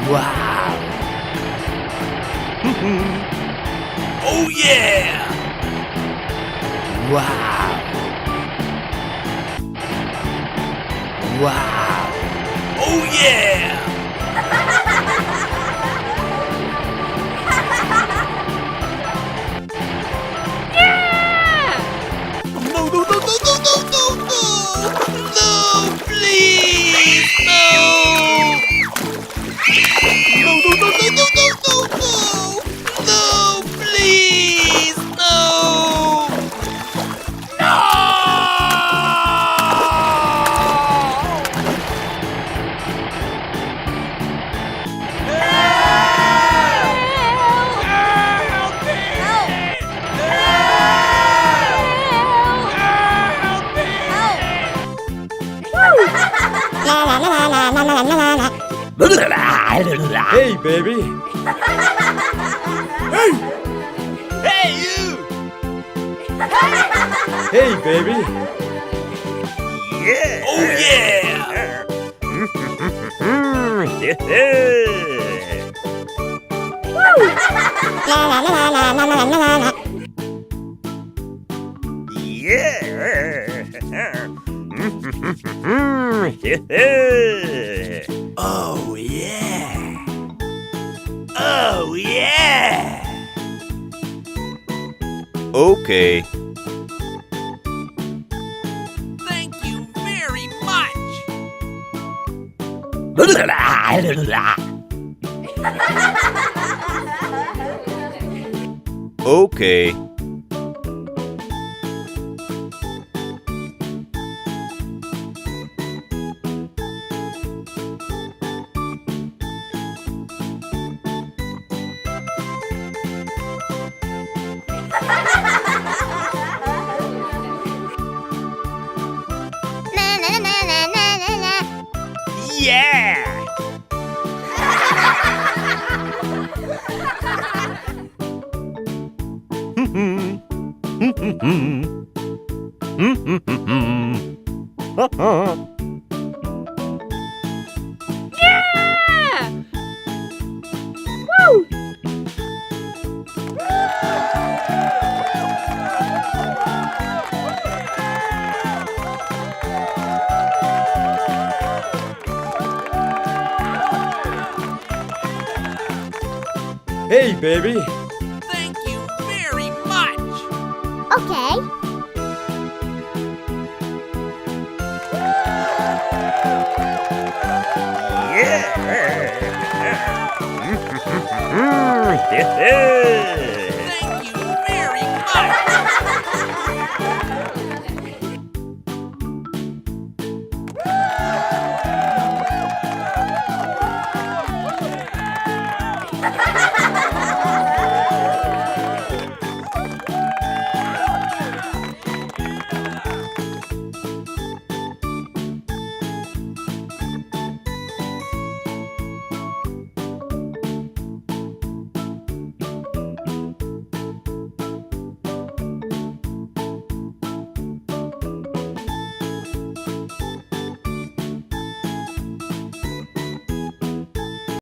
Wow! Oh yeah! Wow! Wow! Oh yeah! No, no, no, no, no, no, no, no! No, please! No! No, no, no, no, no, no, no, no! No, please! No! No! Help me! Help me! Hey, baby. Hey! Hey, you! Hey, baby. Yeah! Oh, yeah! Oh, yeah! Oh, yeah! Okay. Thank you very much! Okay. Yeah! Hey, baby. Thank you very much! Okay. Thank you very much!